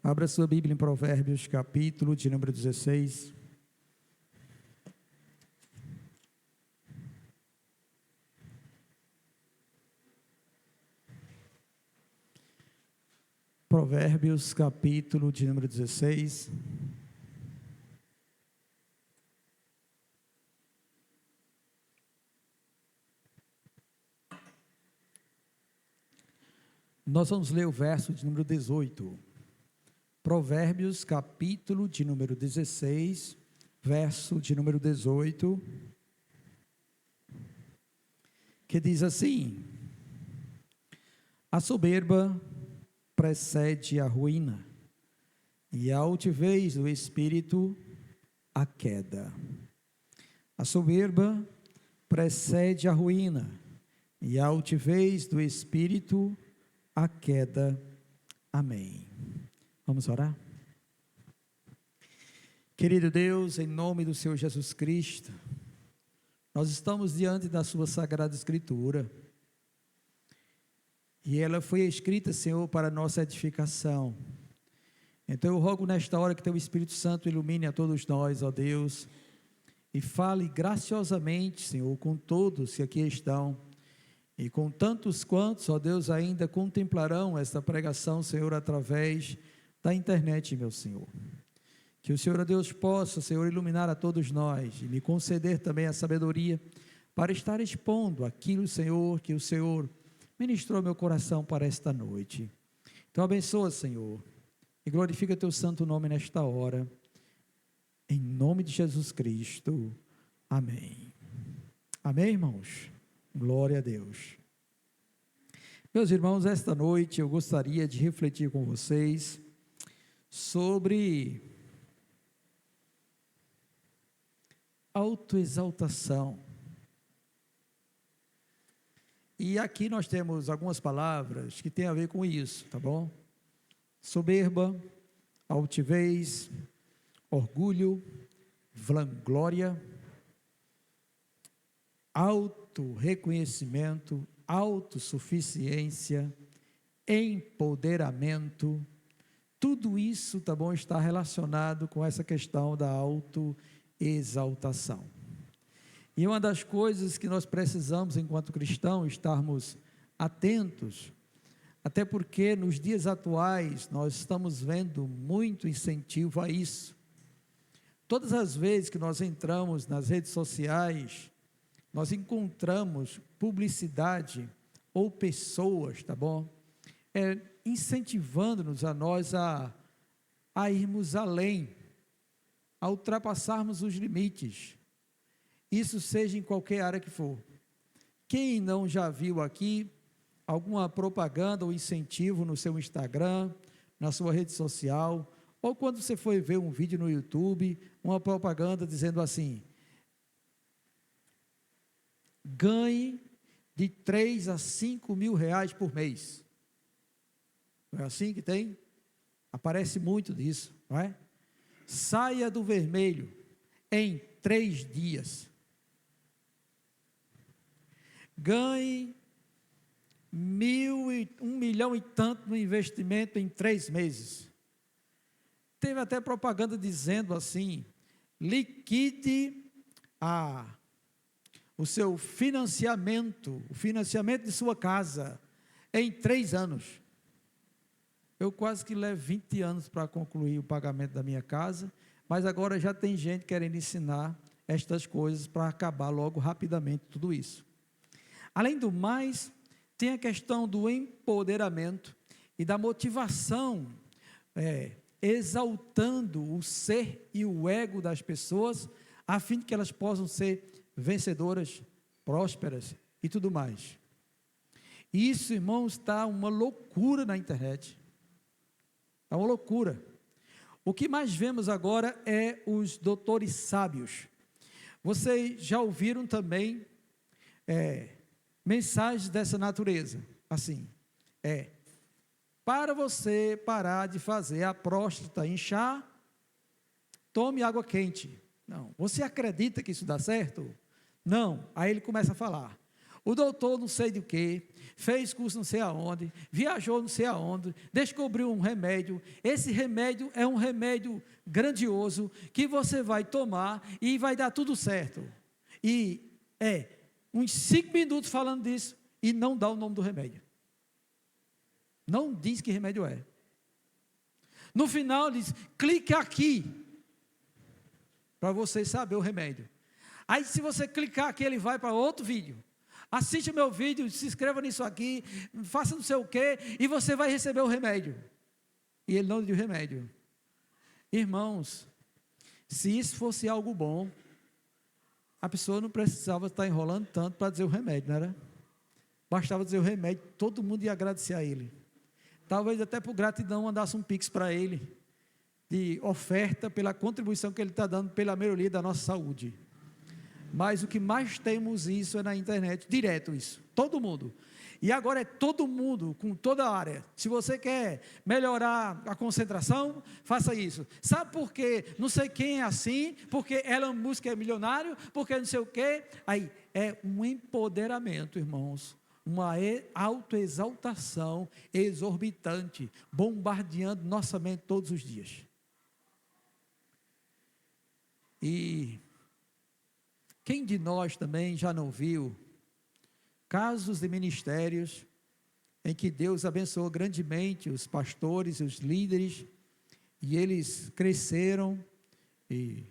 Abra sua Bíblia em Provérbios, capítulo de número 16. Provérbios, capítulo de número 16. Nós vamos ler o verso de número 18. Provérbios, capítulo de número 16, verso de número 18, que diz assim: a soberba precede a ruína, e a altivez do espírito a queda. A soberba precede a ruína, e a altivez do espírito a queda. Amém. Vamos orar? Querido Deus, em nome do Senhor Jesus Cristo, nós estamos diante da sua Sagrada Escritura, e ela foi escrita, Senhor, para a nossa edificação. Então eu rogo nesta hora que Teu Espírito Santo ilumine a todos nós, ó Deus, e fale graciosamente, Senhor, com todos que aqui estão, e com tantos quantos, ó Deus, ainda contemplarão esta pregação, Senhor, através da internet, meu Senhor. Que o Senhor, ó Deus, possa, Senhor, iluminar a todos nós, e me conceder também a sabedoria, para estar expondo aquilo, Senhor, que o Senhor ministrou meu coração para esta noite. Então abençoa, Senhor, e glorifica Teu santo nome nesta hora, em nome de Jesus Cristo, amém. Amém, irmãos? Glória a Deus. Meus irmãos, esta noite eu gostaria de refletir com vocês sobre autoexaltação. E aqui nós temos algumas palavras que têm a ver com isso, tá bom? Soberba, altivez, orgulho, vanglória, auto-reconhecimento, autossuficiência, empoderamento. Tudo isso, tá bom, está relacionado com essa questão da autoexaltação. E uma das coisas que nós precisamos, enquanto cristãos, estarmos atentos, até porque nos dias atuais nós estamos vendo muito incentivo a isso. Todas as vezes que nós entramos nas redes sociais, nós encontramos publicidade ou pessoas, tá bom? Incentivando-nos a nós a irmos além, a ultrapassarmos os limites, isso seja em qualquer área que for. Quem não já viu aqui alguma propaganda ou incentivo no seu Instagram, na sua rede social, ou quando você foi ver um vídeo no YouTube, uma propaganda dizendo assim: ganhe de 3 a 5 mil reais por mês. Não é assim que tem? Aparece muito disso, não é? Saia do vermelho em 3 dias. Ganhe 1 milhão e tanto no investimento em 3 meses. Teve até propaganda dizendo assim: liquide o seu financiamento, o financiamento de sua casa, em 3 anos. Eu quase que levo 20 anos para concluir o pagamento da minha casa, mas agora já tem gente querendo ensinar estas coisas para acabar logo rapidamente tudo isso. Além do mais, tem a questão do empoderamento e da motivação, exaltando o ser e o ego das pessoas, a fim de que elas possam ser vencedoras, prósperas e tudo mais. Isso, irmãos, está uma loucura na internet. Está uma loucura. O que mais vemos agora é os doutores sábios. Vocês já ouviram também mensagens dessa natureza, assim, para você parar de fazer a próstata inchar, tome água quente. Não, você acredita que isso dá certo? Não, aí ele começa a falar: o doutor não sei do que, fez curso não sei aonde, viajou não sei aonde, descobriu um remédio. Esse remédio é um remédio grandioso que você vai tomar e vai dar tudo certo. E uns 5 minutos falando disso e não dá o nome do remédio. Não diz que remédio é. No final diz, clique aqui, para você saber o remédio. Aí se você clicar aqui, ele vai para outro vídeo. Assiste o meu vídeo, se inscreva nisso aqui, faça não sei o quê, e você vai receber o remédio. E ele não deu remédio. Irmãos, se isso fosse algo bom, a pessoa não precisava estar enrolando tanto para dizer o remédio, não era? Bastava dizer o remédio, todo mundo ia agradecer a ele. Talvez até por gratidão mandasse um pix para ele, de oferta pela contribuição que ele está dando pela melhoria da nossa saúde. Mas o que mais temos isso é na internet, direto isso, todo mundo. E agora é todo mundo, com toda a área. Se você quer melhorar a concentração, faça isso. Sabe por quê? Não sei quem é assim, porque Elon Musk é milionário, porque não sei o quê. Aí, é um empoderamento, irmãos. Uma autoexaltação exorbitante, bombardeando nossa mente todos os dias. E quem de nós também já não viu casos de ministérios em que Deus abençoou grandemente os pastores e os líderes, e eles cresceram e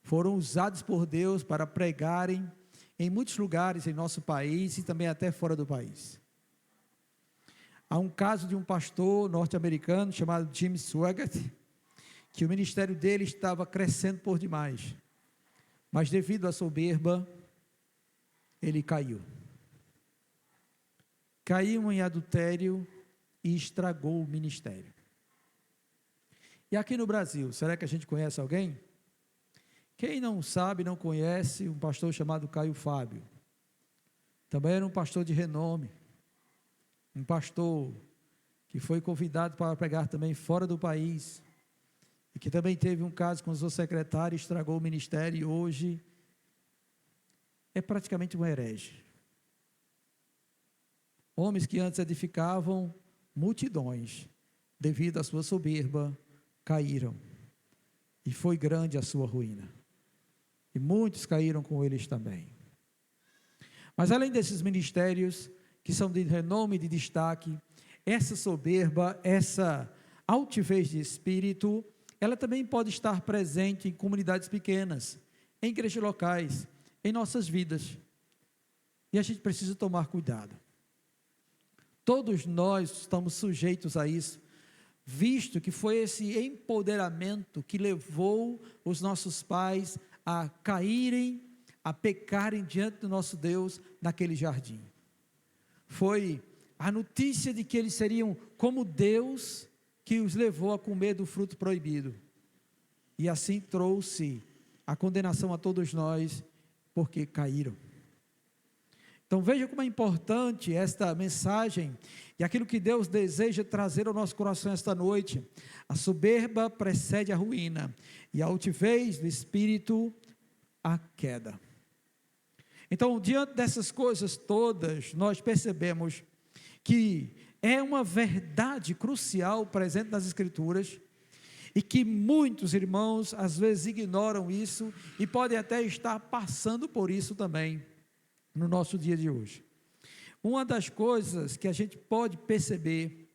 foram usados por Deus para pregarem em muitos lugares em nosso país e também até fora do país. Há um caso de um pastor norte-americano chamado Jim Swaggart, que o ministério dele estava crescendo por demais, mas devido à soberba, ele caiu. Caiu em adultério e estragou o ministério. E aqui no Brasil, será que a gente conhece alguém? Quem não sabe, não conhece um pastor chamado Caio Fábio. Também era um pastor de renome, um pastor que foi convidado para pregar também fora do país, e que também teve um caso com o seu secretário, estragou o ministério e hoje é praticamente um herege. Homens que antes edificavam multidões, devido à sua soberba, caíram, e foi grande a sua ruína, e muitos caíram com eles também. Mas além desses ministérios, que são de renome e de destaque, essa soberba, essa altivez de espírito, ela também pode estar presente em comunidades pequenas, em igrejas locais, em nossas vidas, e a gente precisa tomar cuidado. Todos nós estamos sujeitos a isso, visto que foi esse empoderamento que levou os nossos pais a caírem, a pecarem diante do nosso Deus naquele jardim. Foi a notícia de que eles seriam como Deus que os levou a comer do fruto proibido. E assim trouxe a condenação a todos nós, porque caíram. Então veja como é importante esta mensagem e aquilo que Deus deseja trazer ao nosso coração esta noite. A soberba precede a ruína e a altivez do espírito a queda. Então, diante dessas coisas todas, nós percebemos que é uma verdade crucial presente nas Escrituras e que muitos irmãos às vezes ignoram isso e podem até estar passando por isso também no nosso dia de hoje. Uma das coisas que a gente pode perceber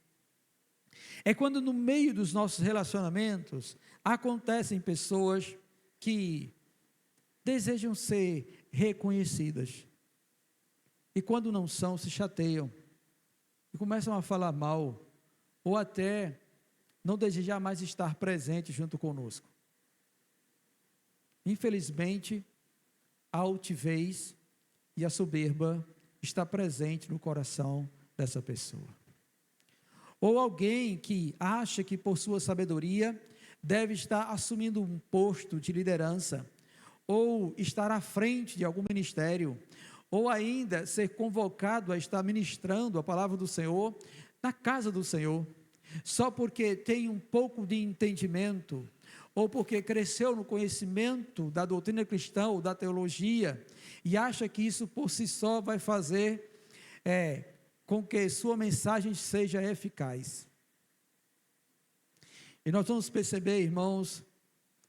é quando no meio dos nossos relacionamentos acontecem pessoas que desejam ser reconhecidas e quando não são, se chateiam e começam a falar mal ou até não desejar mais estar presente junto conosco. Infelizmente, a altivez e a soberba está presente no coração dessa pessoa. Ou alguém que acha que por sua sabedoria deve estar assumindo um posto de liderança, ou estar à frente de algum ministério, ou ainda ser convocado a estar ministrando a palavra do Senhor na casa do Senhor, só porque tem um pouco de entendimento, ou porque cresceu no conhecimento da doutrina cristã ou da teologia, e acha que isso por si só vai fazer com que sua mensagem seja eficaz. E nós vamos perceber, irmãos,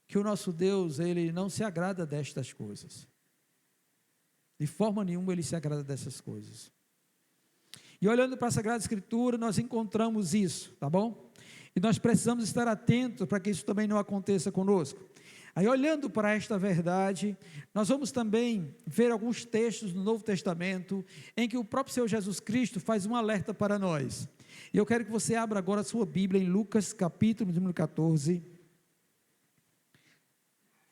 que o nosso Deus, Ele não se agrada destas coisas. De forma nenhuma Ele se agrada dessas coisas. E olhando para a Sagrada Escritura, nós encontramos isso, tá bom? E nós precisamos estar atentos para que isso também não aconteça conosco. Aí, olhando para esta verdade, nós vamos também ver alguns textos no Novo Testamento, em que o próprio Senhor Jesus Cristo faz um alerta para nós. E eu quero que você abra agora a sua Bíblia em Lucas, capítulo número 14.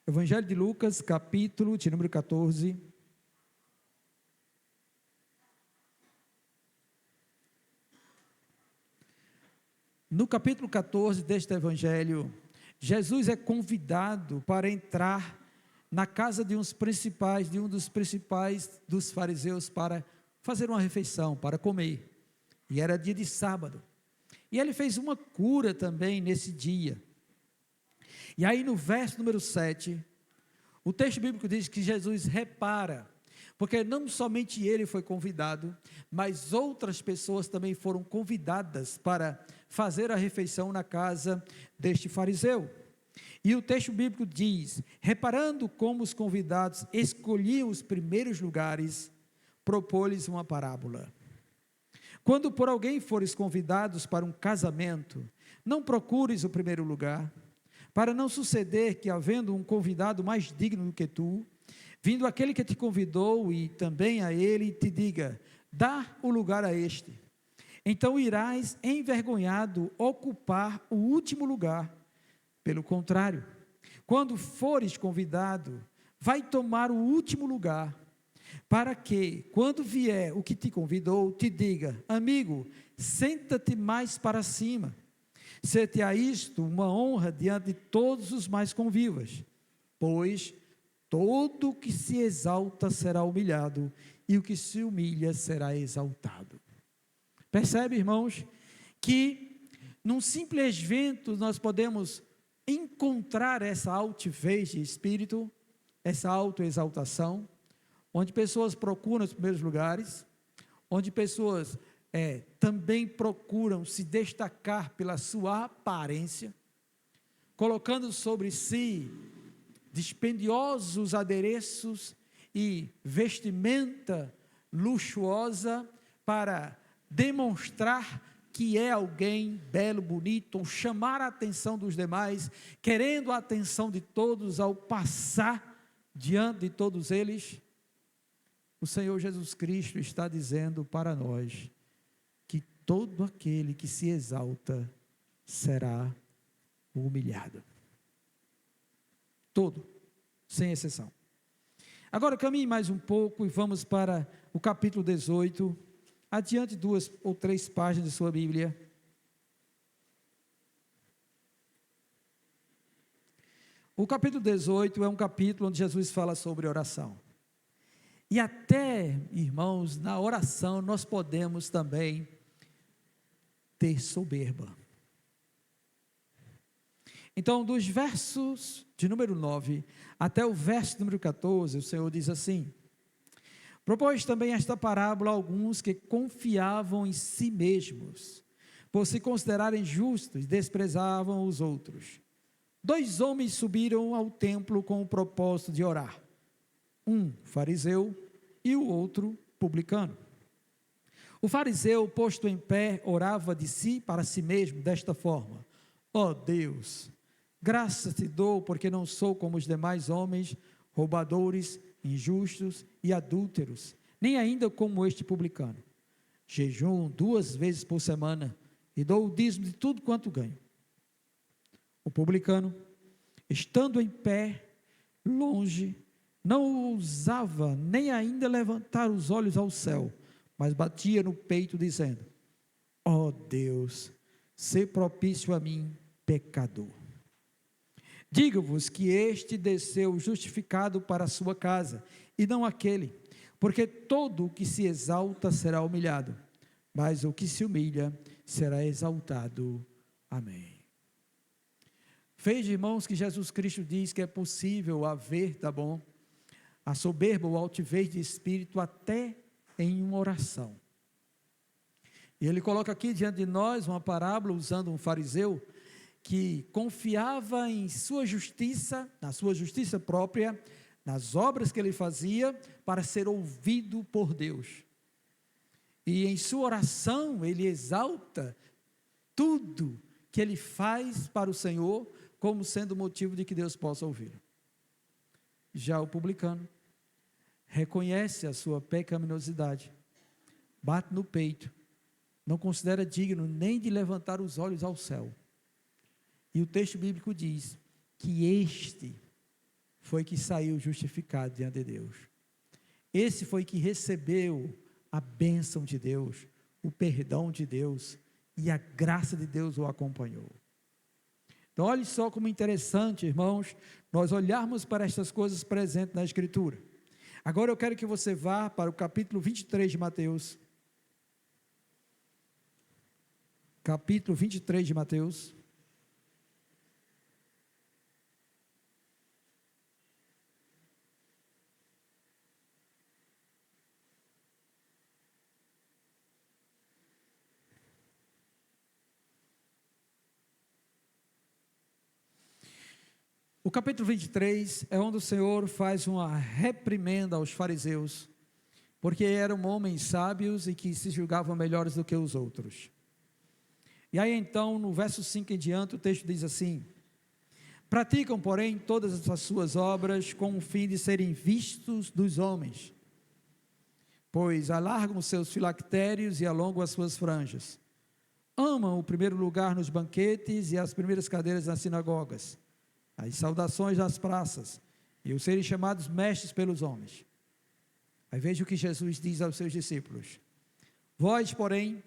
Evangelho de Lucas, capítulo de número 14. No capítulo 14 deste Evangelho, Jesus é convidado para entrar na casa de um dos principais dos fariseus para fazer uma refeição, para comer. E era dia de sábado. E ele fez uma cura também nesse dia. E aí no verso número 7, o texto bíblico diz que Jesus repara, porque não somente ele foi convidado, mas outras pessoas também foram convidadas para fazer a refeição na casa deste fariseu. E o texto bíblico diz: reparando como os convidados escolhiam os primeiros lugares, propôs-lhes uma parábola. Quando por alguém fores convidados para um casamento, não procures o primeiro lugar, para não suceder que, havendo um convidado mais digno do que tu, vindo aquele que te convidou e também a ele, te diga: dá o lugar a este. Então irás envergonhado ocupar o último lugar. Pelo contrário, quando fores convidado, vai tomar o último lugar, para que, quando vier o que te convidou, te diga: amigo, senta-te mais para cima. Ser-te-á isto uma honra diante de todos os mais convivas, pois todo o que se exalta será humilhado, e o que se humilha será exaltado. Percebe, irmãos, que num simples evento nós podemos encontrar essa altivez de espírito, essa autoexaltação, onde pessoas procuram os primeiros lugares, onde pessoas também procuram se destacar pela sua aparência, colocando sobre si dispendiosos adereços e vestimenta luxuosa para demonstrar que é alguém belo, bonito, ou chamar a atenção dos demais, querendo a atenção de todos ao passar diante de todos eles. O Senhor Jesus Cristo está dizendo para nós que todo aquele que se exalta será humilhado. Todo, sem exceção. Agora caminhe mais um pouco e vamos para o capítulo 18, adiante 2 ou 3 páginas de sua Bíblia. O capítulo 18 é um capítulo onde Jesus fala sobre oração. E até, irmãos, na oração nós podemos também ter soberba. Então, dos versos de número 9 até o verso número 14, o Senhor diz assim: propôs também esta parábola a alguns que confiavam em si mesmos, por se considerarem justos, desprezavam os outros. 2 homens subiram ao templo com o propósito de orar, um fariseu e o outro publicano. O fariseu, posto em pé, orava de si para si mesmo desta forma: ó Deus, graças te dou, porque não sou como os demais homens, roubadores, injustos e adúlteros, nem ainda como este publicano. Jejum 2 vezes por semana e dou o dízimo de tudo quanto ganho. O publicano, estando em pé, longe, não ousava nem ainda levantar os olhos ao céu, mas batia no peito dizendo: ó Deus, sê propício a mim, pecador. Digo-vos que este desceu justificado para a sua casa, e não aquele, porque todo o que se exalta será humilhado, mas o que se humilha será exaltado. Amém. Veja, irmãos, que Jesus Cristo diz que é possível haver, tá bom, a soberba ou altivez de espírito até em uma oração. E ele coloca aqui diante de nós uma parábola usando um fariseu que confiava em sua justiça, na sua justiça própria, nas obras que ele fazia para ser ouvido por Deus. E em sua oração ele exalta tudo que ele faz para o Senhor como sendo motivo de que Deus possa ouvi-lo. Já o publicano reconhece a sua pecaminosidade, bate no peito, não considera digno nem de levantar os olhos ao céu. E o texto bíblico diz que este foi que saiu justificado diante de Deus. Esse foi que recebeu a bênção de Deus, o perdão de Deus, e a graça de Deus o acompanhou. Então, olhe só como interessante, irmãos, nós olharmos para estas coisas presentes na Escritura. Agora eu quero que você vá para o capítulo 23 de Mateus. Capítulo 23 de Mateus. O capítulo 23 é onde o Senhor faz uma reprimenda aos fariseus, porque eram homens sábios e que se julgavam melhores do que os outros. E aí então, no verso 5 em diante, o texto diz assim: praticam, porém, todas as suas obras com o fim de serem vistos dos homens, pois alargam os seus filactérios e alongam as suas franjas. Amam o primeiro lugar nos banquetes e as primeiras cadeiras nas sinagogas, as saudações nas praças, e os serem chamados mestres pelos homens. Aí veja o que Jesus diz aos seus discípulos: vós, porém,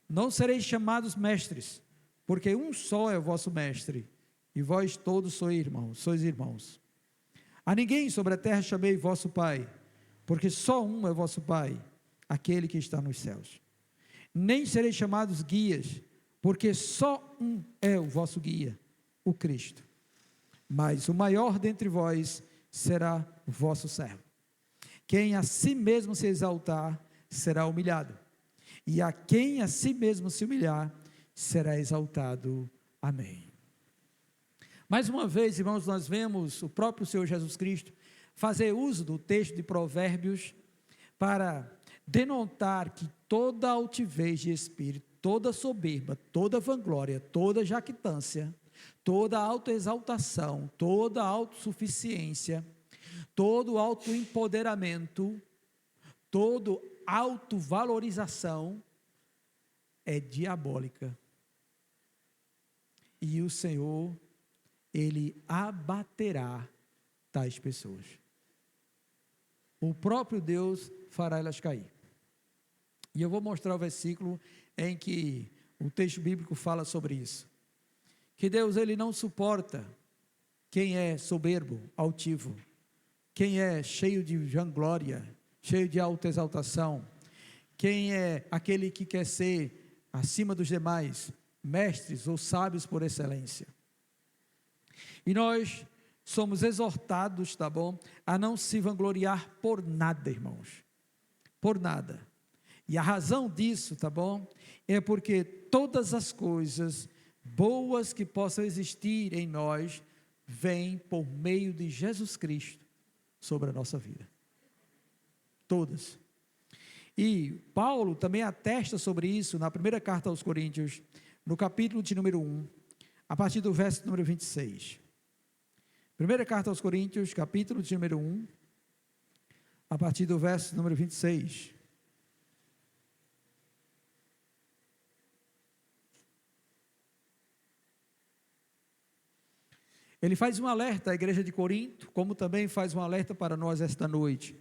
não sereis chamados mestres, porque um só é o vosso mestre, e vós todos sois irmãos. A ninguém sobre a terra chamei vosso Pai, porque só um é vosso Pai, aquele que está nos céus. Nem sereis chamados guias, porque só um é o vosso guia, o Cristo. Mas o maior dentre vós será o vosso servo. Quem a si mesmo se exaltar, será humilhado, e a quem a si mesmo se humilhar, será exaltado. Amém. Mais uma vez, irmãos, nós vemos o próprio Senhor Jesus Cristo fazer uso do texto de Provérbios para denotar que toda altivez de espírito, toda soberba, toda vanglória, toda jactância, toda autoexaltação, toda autossuficiência, todo autoempoderamento, toda autovalorização é diabólica. E o Senhor, Ele abaterá tais pessoas. O próprio Deus fará elas cair. E eu vou mostrar o versículo em que o texto bíblico fala sobre isso. Que Deus, Ele não suporta quem é soberbo, altivo, quem é cheio de vanglória, cheio de autoexaltação, quem é aquele que quer ser acima dos demais, mestres ou sábios por excelência. E nós somos exortados, tá bom, a não se vangloriar por nada, irmãos, por nada. E a razão disso, tá bom, é porque todas as coisas boas que possam existir em nós, vêm por meio de Jesus Cristo sobre a nossa vida. Todas. E Paulo também atesta sobre isso na primeira carta aos Coríntios, no capítulo de número 1, a partir do verso número 26. Primeira carta aos Coríntios, capítulo de número 1, a partir do verso número 26. Ele faz um alerta à igreja de Corinto, como também faz um alerta para nós esta noite.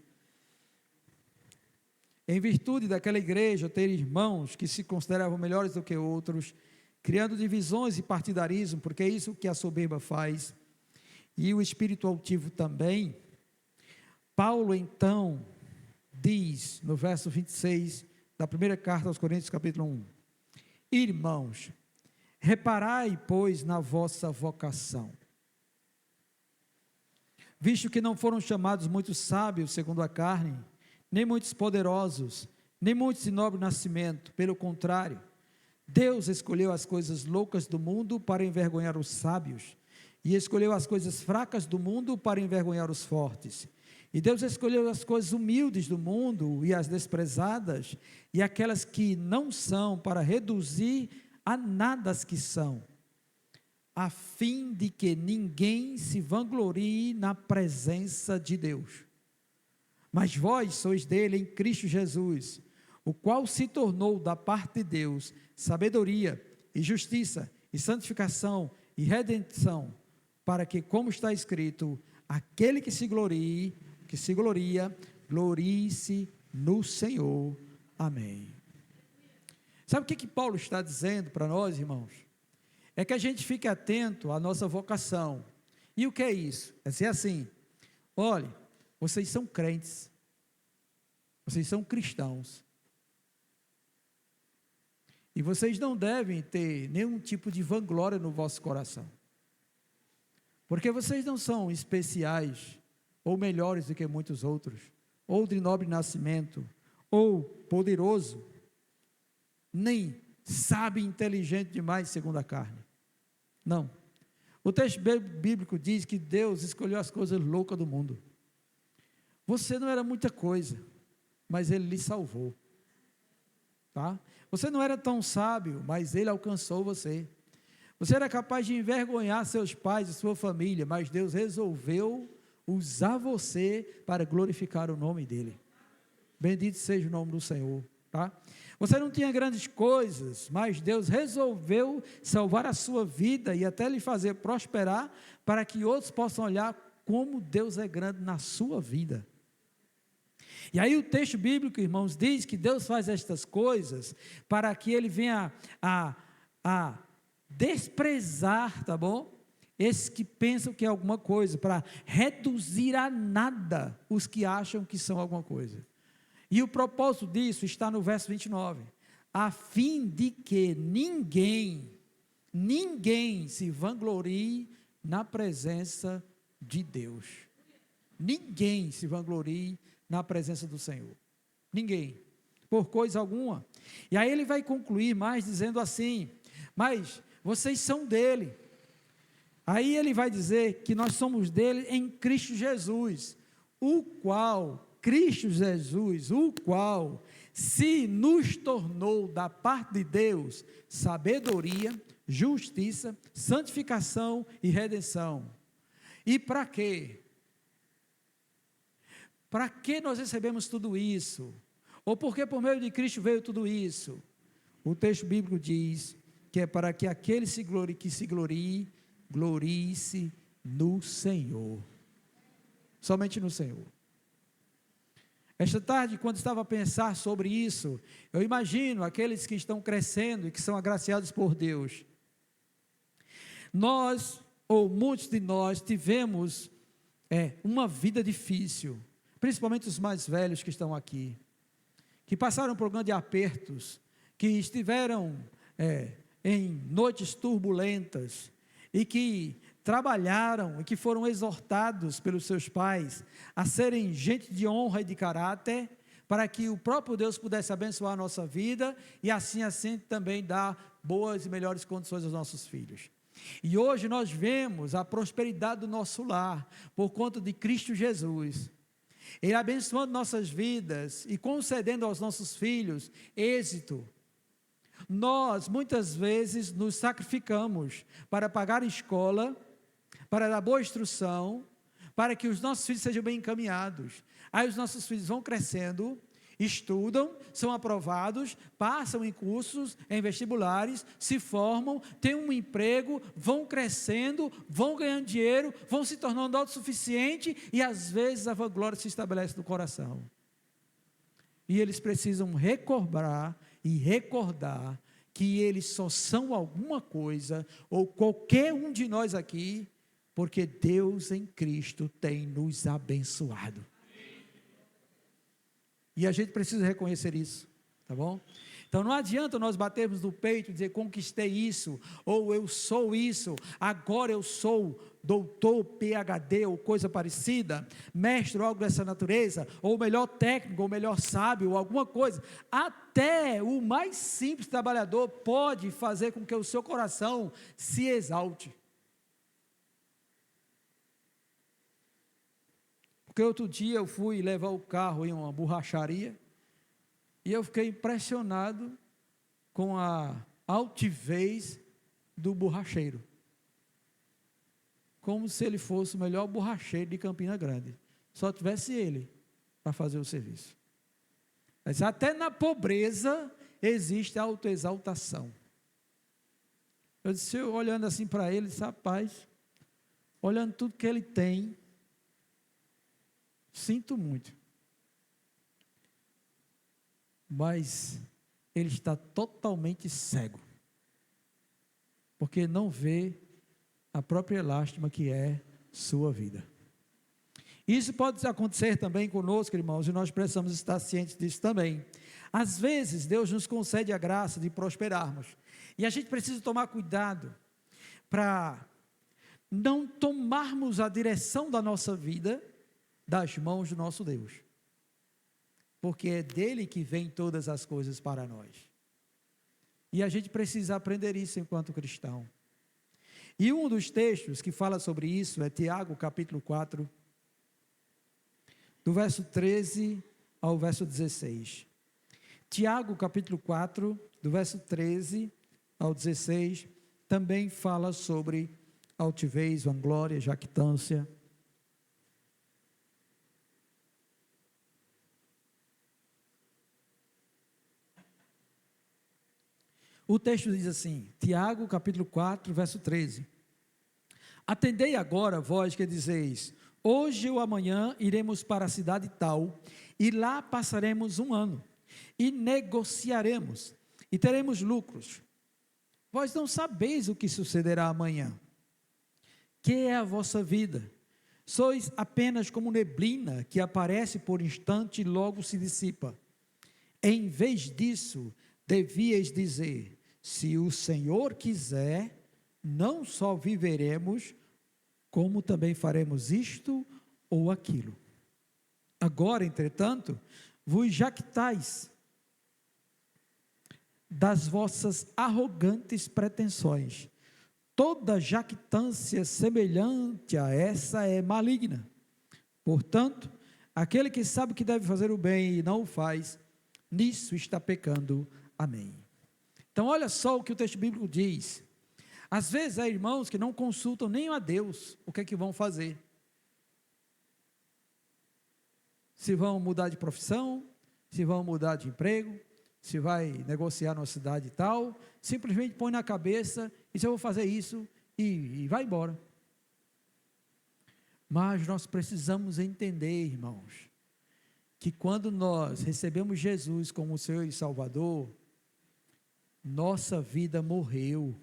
Em virtude daquela igreja ter irmãos que se consideravam melhores do que outros, criando divisões e partidarismo, porque é isso que a soberba faz, e o espírito altivo também, Paulo então diz, no verso 26, da primeira carta aos Coríntios, capítulo 1, irmãos, reparai, pois, na vossa vocação, visto que não foram chamados muitos sábios segundo a carne, nem muitos poderosos, nem muitos de nobre nascimento, pelo contrário, Deus escolheu as coisas loucas do mundo para envergonhar os sábios, e escolheu as coisas fracas do mundo para envergonhar os fortes. E Deus escolheu as coisas humildes do mundo e as desprezadas, e aquelas que não são, para reduzir a nada as que são, a fim de que ninguém se vanglorie na presença de Deus. Mas vós sois dele em Cristo Jesus, o qual se tornou da parte de Deus sabedoria e justiça e santificação e redenção, para que, como está escrito, aquele que se gloria, glorie-se no Senhor. Amém. Sabe o que Paulo está dizendo para nós, irmãos? É que a gente fique atento à nossa vocação. E o que é isso? É ser assim: olhe, vocês são crentes, vocês são cristãos, e vocês não devem ter nenhum tipo de vanglória no vosso coração, porque vocês não são especiais, ou melhores do que muitos outros, ou de nobre nascimento, ou poderoso, nem sábio e inteligente demais segundo a carne. Não. O texto bíblico diz que Deus escolheu as coisas loucas do mundo. Você não era muita coisa, mas Ele lhe salvou, tá? Você não era tão sábio, mas Ele alcançou você. Você era capaz de envergonhar seus pais e sua família, mas Deus resolveu usar você para glorificar o nome dEle. Bendito seja o nome do Senhor, tá? Você não tinha grandes coisas, mas Deus resolveu salvar a sua vida e até lhe fazer prosperar, para que outros possam olhar como Deus é grande na sua vida. E aí o texto bíblico, irmãos, diz que Deus faz estas coisas para que Ele venha a desprezar, tá bom? Esses que pensam que é alguma coisa, para reduzir a nada os que acham que são alguma coisa. E o propósito disso está no verso 29, a fim de que ninguém se vanglorie na presença de Deus. Ninguém se vanglorie na presença do Senhor. Ninguém, por coisa alguma. E aí ele vai concluir mais dizendo assim: mas vocês são dele. Aí ele vai dizer que nós somos dele em Cristo Jesus, o qual se nos tornou da parte de Deus sabedoria, justiça, santificação e redenção. E para quê? Para que nós recebemos tudo isso? Ou porque por meio de Cristo veio tudo isso? O texto bíblico diz que é para que aquele que se glorie, glorie-se no Senhor. Somente no Senhor. Esta tarde, quando estava a pensar sobre isso, eu imagino aqueles que estão crescendo e que são agraciados por Deus. Nós, ou muitos de nós, tivemos uma vida difícil, principalmente os mais velhos que estão aqui, que passaram por grandes apertos, que estiveram em noites turbulentas, e que trabalharam e que foram exortados pelos seus pais a serem gente de honra e de caráter, para que o próprio Deus pudesse abençoar a nossa vida e assim também dar boas e melhores condições aos nossos filhos. E hoje nós vemos a prosperidade do nosso lar por conta de Cristo Jesus. Ele abençoando nossas vidas e concedendo aos nossos filhos êxito. Nós, muitas vezes, nos sacrificamos para pagar escola, para dar boa instrução, para que os nossos filhos sejam bem encaminhados. Aí os nossos filhos vão crescendo, estudam, são aprovados, passam em cursos, em vestibulares, se formam, têm um emprego, vão crescendo, vão ganhando dinheiro, vão se tornando autossuficientes e às vezes a vanglória se estabelece no coração. E eles precisam recobrar e recordar que eles só são alguma coisa, ou qualquer um de nós aqui, porque Deus em Cristo tem nos abençoado. E a gente precisa reconhecer isso, tá bom? Então não adianta nós batermos no peito e dizer conquistei isso, ou eu sou isso, agora eu sou doutor, PhD ou coisa parecida, mestre ou algo dessa natureza, ou melhor técnico, ou melhor sábio, ou alguma coisa. Até o mais simples trabalhador pode fazer com que o seu coração se exalte. Porque outro dia eu fui levar o carro em uma borracharia, e eu fiquei impressionado com a altivez do borracheiro. Como se ele fosse o melhor borracheiro de Campina Grande. Só tivesse ele para fazer o serviço. Mas até na pobreza existe autoexaltação. Eu disse, olhando assim para ele, disse, rapaz, olhando tudo que ele tem, sinto muito. Mas ele está totalmente cego, porque não vê a própria lástima que é sua vida. Isso pode acontecer também conosco, irmãos, e nós precisamos estar cientes disso também. Às vezes Deus nos concede a graça de prosperarmos, e a gente precisa tomar cuidado para não tomarmos a direção da nossa vida das mãos do nosso Deus, porque é dele que vem todas as coisas para nós, e a gente precisa aprender isso enquanto cristão. E um dos textos que fala sobre isso é Tiago capítulo 4, do verso 13 ao verso 16. Tiago capítulo 4, do verso 13 ao 16, também fala sobre altivez, vanglória, jactância. O texto diz assim, Tiago capítulo 4, verso 13. Atendei agora, vós que dizeis, hoje ou amanhã iremos para a cidade tal, e lá passaremos um ano, e negociaremos, e teremos lucros. Vós não sabeis o que sucederá amanhã. Que é a vossa vida? Sois apenas como neblina, que aparece por instante e logo se dissipa. Em vez disso, devíeis dizer, se o Senhor quiser, não só viveremos, como também faremos isto ou aquilo. Agora, entretanto, vos jactais das vossas arrogantes pretensões. Toda jactância semelhante a essa é maligna. Portanto, aquele que sabe que deve fazer o bem e não o faz, nisso está pecando. Amém. Então olha só o que o texto bíblico diz. Às vezes há irmãos que não consultam nem a Deus o que é que vão fazer. Se vão mudar de profissão, se vão mudar de emprego, se vai negociar numa cidade e tal, simplesmente põe na cabeça, e se eu vou fazer isso, e vai embora. Mas nós precisamos entender, irmãos, que quando nós recebemos Jesus como o Senhor e Salvador, nossa vida morreu.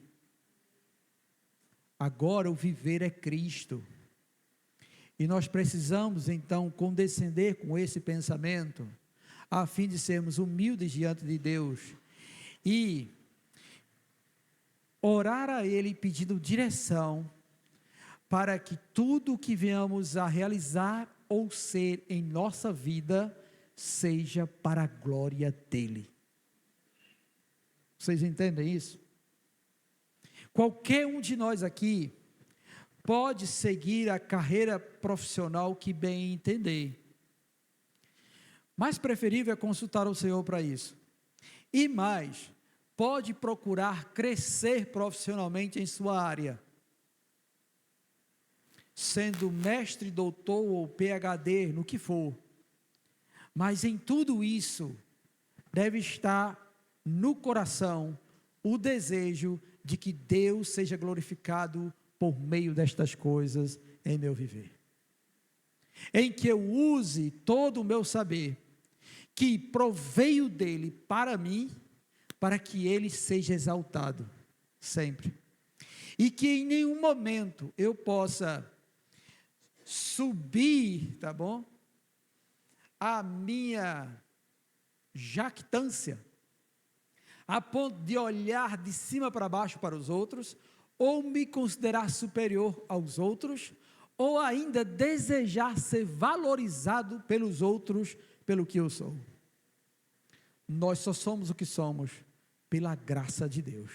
Agora o viver é Cristo. E nós precisamos então condescender com esse pensamento, a fim de sermos humildes diante de Deus e orar a Ele pedindo direção para que tudo o que venhamos a realizar ou ser em nossa vida seja para a glória dEle. Vocês entendem isso? Qualquer um de nós aqui pode seguir a carreira profissional que bem entender. Mais preferível é consultar o Senhor para isso. E mais, pode procurar crescer profissionalmente em sua área, sendo mestre, doutor ou PhD, no que for. Mas em tudo isso, deve estar no coração o desejo de que Deus seja glorificado por meio destas coisas em meu viver. Em que eu use todo o meu saber, que proveio dele para mim, para que ele seja exaltado, sempre. E que em nenhum momento eu possa subir, tá bom? A minha jactância, a ponto de olhar de cima para baixo para os outros, ou me considerar superior aos outros, ou ainda desejar ser valorizado pelos outros pelo que eu sou. Nós só somos o que somos pela graça de Deus.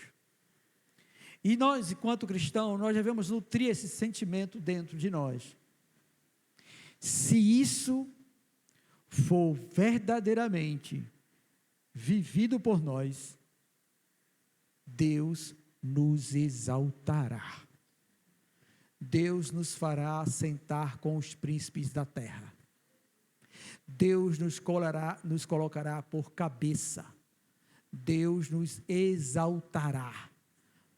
E nós, enquanto cristãos, nós devemos nutrir esse sentimento dentro de nós. Se isso for verdadeiramente vivido por nós, Deus nos exaltará. Deus nos fará sentar com os príncipes da terra. Deus nos colocará por cabeça. Deus nos exaltará.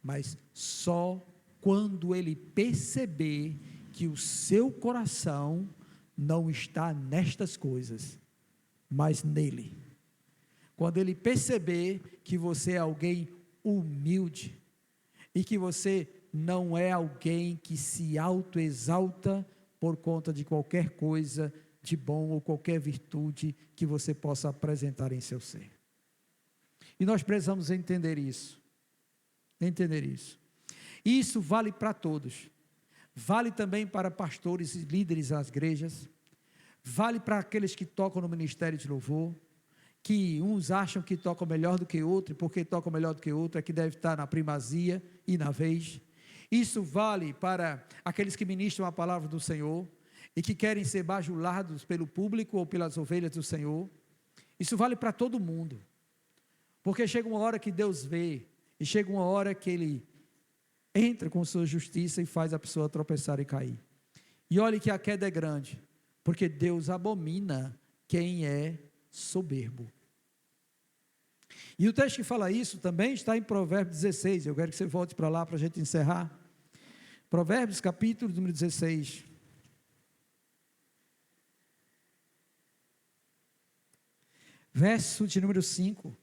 Mas só quando Ele perceber que o seu coração não está nestas coisas, mas nele. Quando Ele perceber que você é alguém humilde, e que você não é alguém que se autoexalta por conta de qualquer coisa de bom ou qualquer virtude que você possa apresentar em seu ser. E nós precisamos entender isso. Isso vale para todos. Vale também para pastores e líderes das igrejas. Vale para aqueles que tocam no ministério de louvor, que uns acham que tocam melhor do que outro, e porque tocam melhor do que outro é que deve estar na primazia e na vez. Isso vale para aqueles que ministram a palavra do Senhor e que querem ser bajulados pelo público ou pelas ovelhas do Senhor. Isso vale para todo mundo, porque chega uma hora que Deus vê, e chega uma hora que Ele entra com sua justiça e faz a pessoa tropeçar e cair. E olhe que a queda é grande, porque Deus abomina quem é soberbo. E o texto que fala isso também está em Provérbios 16, eu quero que você volte para lá para a gente encerrar. Provérbios capítulo número 16. Verso de número 5.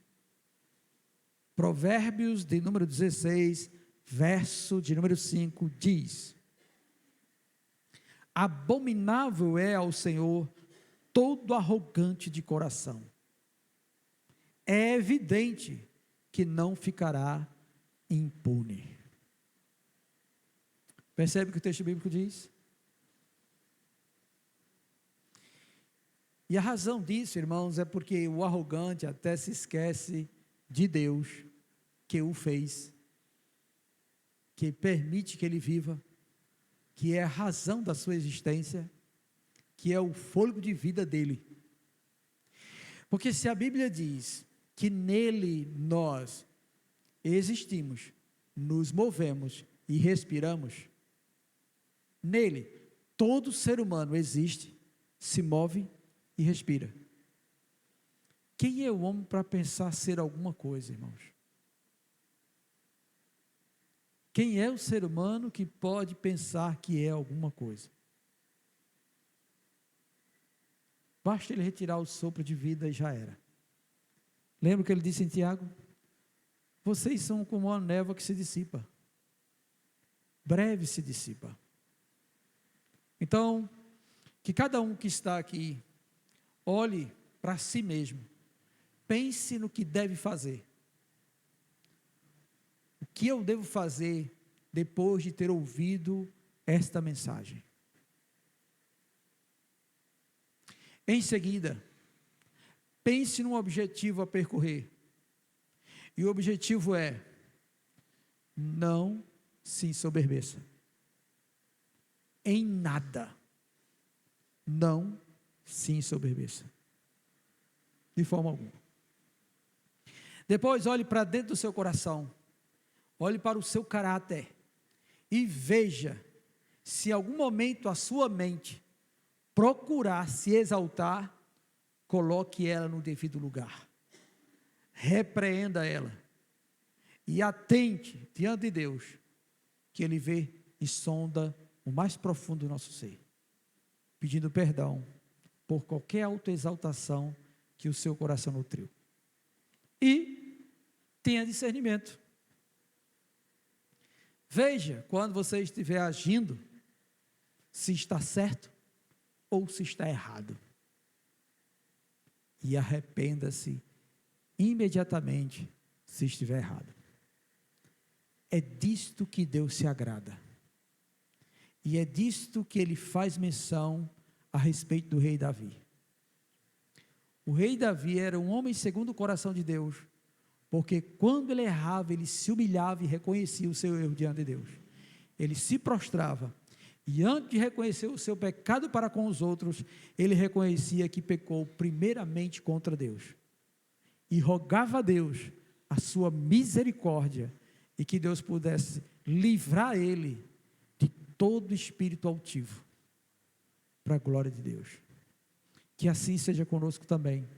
Provérbios de número 16, verso de número 5, diz: abominável é ao Senhor todo arrogante de coração. É evidente que não ficará impune. Percebe o que o texto bíblico diz? E a razão disso, irmãos, é porque o arrogante até se esquece de Deus, que o fez, que permite que ele viva, que é a razão da sua existência, que é o fôlego de vida dele. Porque se a Bíblia diz que nele nós existimos, nos movemos e respiramos, nele todo ser humano existe, se move e respira. Quem é o homem para pensar ser alguma coisa, irmãos? Quem é o ser humano que pode pensar que é alguma coisa? Basta ele retirar o sopro de vida e já era. Lembra o que ele disse em Tiago? Vocês são como a névoa que se dissipa. Breve se dissipa. Então, que cada um que está aqui olhe para si mesmo. Pense no que deve fazer. O que eu devo fazer depois de ter ouvido esta mensagem? Em seguida, pense num objetivo a percorrer. E o objetivo é: não se ensoberbeça. Em nada. Não se ensoberbeça. De forma alguma. Depois olhe para dentro do seu coração. Olhe para o seu caráter. E veja se em algum momento a sua mente procurar se exaltar, coloque ela no devido lugar. Repreenda ela. E atente diante de Deus, que Ele vê e sonda o mais profundo do nosso ser, pedindo perdão por qualquer autoexaltação que o seu coração nutriu. E tenha discernimento. Veja, quando você estiver agindo, se está certo ou se está errado. E arrependa-se imediatamente, se estiver errado. É disto que Deus se agrada. E é disto que ele faz menção a respeito do rei Davi. O rei Davi era um homem segundo o coração de Deus, porque quando ele errava, ele se humilhava e reconhecia o seu erro diante de Deus. Ele se prostrava, e antes de reconhecer o seu pecado para com os outros, ele reconhecia que pecou primeiramente contra Deus, e rogava a Deus a sua misericórdia, e que Deus pudesse livrar ele de todo espírito altivo, para a glória de Deus. Que assim seja conosco também,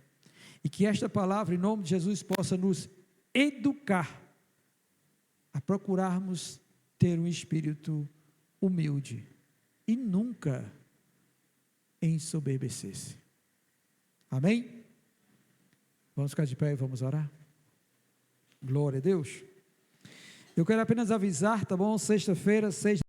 e que esta palavra, em nome de Jesus, possa nos educar a procurarmos ter um espírito humilde, e nunca ensoberbecer-se. Amém? Vamos ficar de pé e vamos orar? Glória a Deus. Eu quero apenas avisar, tá bom? Sexta-feira, 6